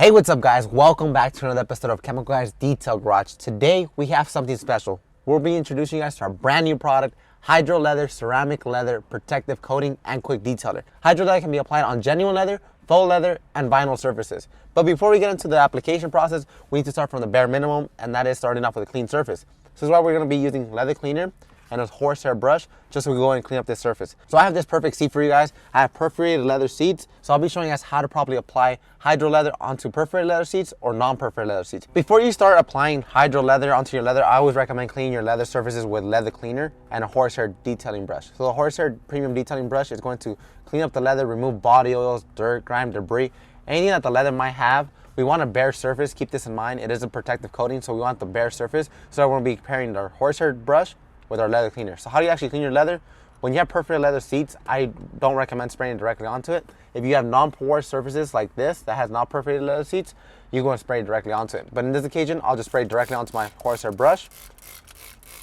Hey, what's up guys? Welcome back to another episode of Chemical Guys Detail Garage. Today we have something special. We'll be introducing you guys to our brand new product, HydroLeather Ceramic Leather Protective Coating and Quick Detailer. HydroLeather can be applied on genuine leather, faux leather, and vinyl surfaces. But before we get into the application process, we need to start from the bare minimum, and that is starting off with a clean surface. This is why we're going to be using leather cleaner and a horsehair brush just so we can go and clean up this surface. So I have this perfect seat for you guys. I have perforated leather seats, so I'll be showing you guys how to properly apply hydro leather onto perforated leather seats or non-perforated leather seats. Before you start applying hydro leather onto your leather, I always recommend cleaning your leather surfaces with leather cleaner and a horsehair detailing brush. So the horsehair premium detailing brush is going to clean up the leather, remove body oils, dirt, grime, debris, anything that the leather might have. We want a bare surface. Keep this in mind. It is a protective coating, so we want the bare surface. So we're going to be pairing our horsehair brush with our leather cleaner. So how do you actually clean your leather? When you have perforated leather seats, I don't recommend spraying directly onto it. If you have non-porous surfaces like this that has not perforated leather seats, you're going to spray directly onto it. But in this occasion, I'll just spray directly onto my horsehair brush.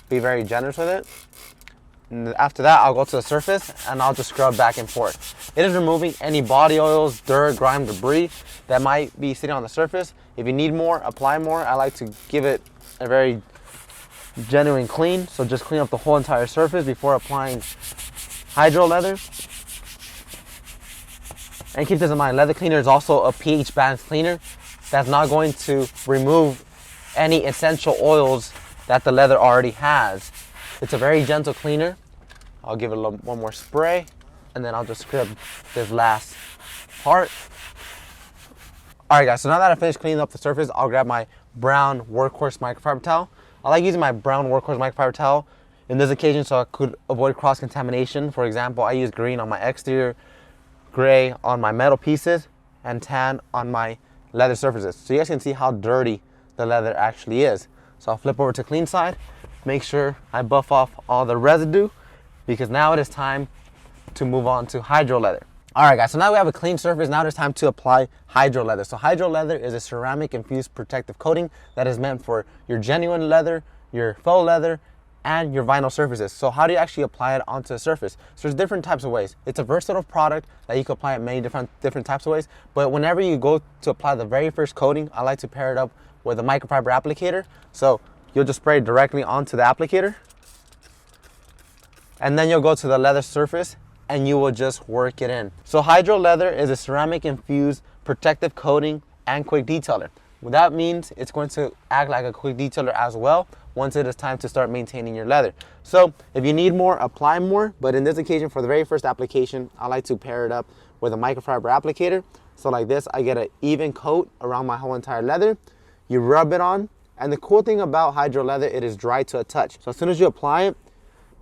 Be very generous with it. And after that, I'll go to the surface and I'll just scrub back and forth. It is removing any body oils, dirt, grime, debris that might be sitting on the surface. If you need more, apply more. I like to give it a very genuine clean, so just clean up the whole entire surface before applying hydro leather. And keep this in mind, leather cleaner is also a pH balanced cleaner that's not going to remove any essential oils that the leather already has. It's a very gentle cleaner. I'll give it one more spray and then I'll just scrub this last part. Alright guys, so now that I finished cleaning up the surface, I'll grab my brown workhorse microfiber towel. I like using my brown workhorse microfiber towel in this occasion so I could avoid cross-contamination. For example, I use green on my exterior, gray on my metal pieces, and tan on my leather surfaces. So you guys can see how dirty the leather actually is. So I'll flip over to clean side, make sure I buff off all the residue because now it is time to move on to hydro leather. Alright guys, so now we have a clean surface. Now it is time to apply hydro leather. So hydro leather is a ceramic infused protective coating that is meant for your genuine leather, your faux leather, and your vinyl surfaces. So how do you actually apply it onto the surface? So there's different types of ways. It's a versatile product that you can apply it many different types of ways. But whenever you go to apply the very first coating, I like to pair it up with a microfiber applicator. So you'll just spray directly onto the applicator. And then you'll go to the leather surface and you will just work it in. So hydro leather is a ceramic infused protective coating and quick detailer. Well, that means it's going to act like a quick detailer as well once it is time to start maintaining your leather. So if you need more, apply more. But in this occasion, for the very first application, I like to pair it up with a microfiber applicator. So like this, I get an even coat around my whole entire leather. You rub it on. And the cool thing about hydro leather, it is dry to a touch. So as soon as you apply it,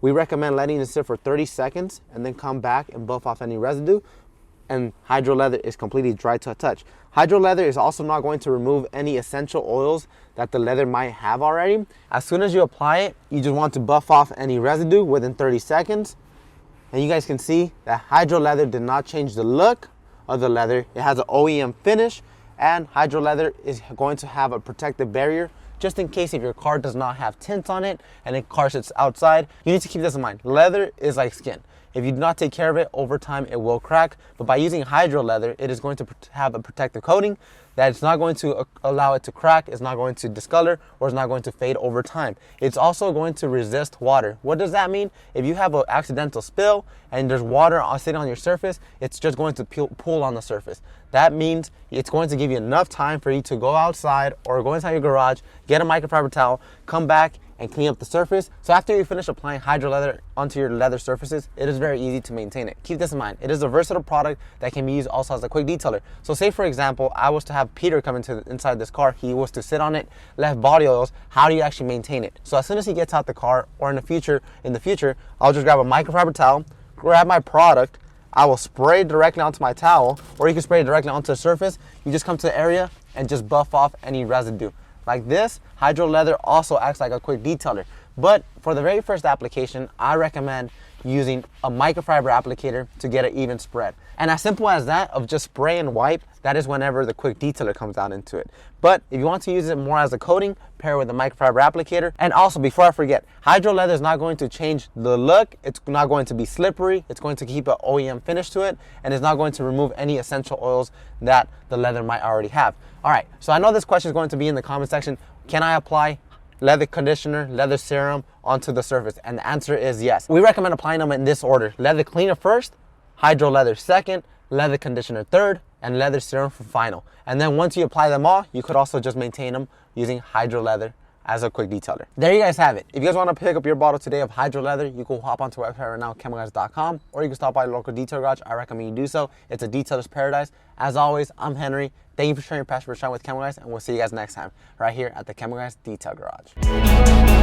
we recommend letting it sit for 30 seconds and then come back and buff off any residue. And hydro leather is completely dry to a touch. Hydro leather is also not going to remove any essential oils that the leather might have already. As soon as you apply it, you just want to buff off any residue within 30 seconds. And you guys can see that hydro leather did not change the look of the leather. It has an OEM finish, and hydro leather is going to have a protective barrier just in case if your car does not have tint on it and the car sits outside. You need to keep this in mind. Leather is like skin. If you do not take care of it, over time it will crack. But by using hydro leather, it is going to have a protective coating that it's not going to allow it to crack, it's not going to discolor, or it's not going to fade over time. It's also going to resist water. What does that mean? If you have an accidental spill and there's water sitting on your surface, it's just going to pool on the surface. That means it's going to give you enough time for you to go outside or go inside your garage, get a microfiber towel, come back and clean up the surface. So after you finish applying hydro leather onto your leather surfaces, it is very easy to maintain it. Keep this in mind. It is a versatile product that can be used also as a quick detailer. So say for example, I was to have Peter come inside this car, he was to sit on it, left body oils. How do you actually maintain it? So as soon as he gets out the car, or in the future, I'll just grab a microfiber towel, grab my product, I will spray directly onto my towel, or you can spray it directly onto the surface. You just come to the area and just buff off any residue. Like this, hydro leather also acts like a quick detailer. But for the very first application, I recommend using a microfiber applicator to get an even spread. And as simple as that, of just spray and wipe, that is whenever the quick detailer comes down into it. But if you want to use it more as a coating, pair it with a microfiber applicator. And also, before I forget, HydroLeather is not going to change the look. It's not going to be slippery. It's going to keep an OEM finish to it, and it's not going to remove any essential oils that the leather might already have. All right, so I know this question is going to be in the comment section. Can I apply leather conditioner, leather serum onto the surface? And the answer is yes. We recommend applying them in this order: leather cleaner first, HydroLeather second, leather conditioner third, and leather serum for final. And then once you apply them all, you could also just maintain them using HydroLeather as a quick detailer. There you guys have it. If you guys want to pick up your bottle today of HydroLeather, you can hop onto our website right now, chemicalguys.com, or you can stop by your local detail garage. I recommend you do so. It's a detailer's paradise. As always, I'm Henry. Thank you for sharing your passion for shine with Chemical Guys, and we'll see you guys next time right here at the Chemical Guys Detail Garage.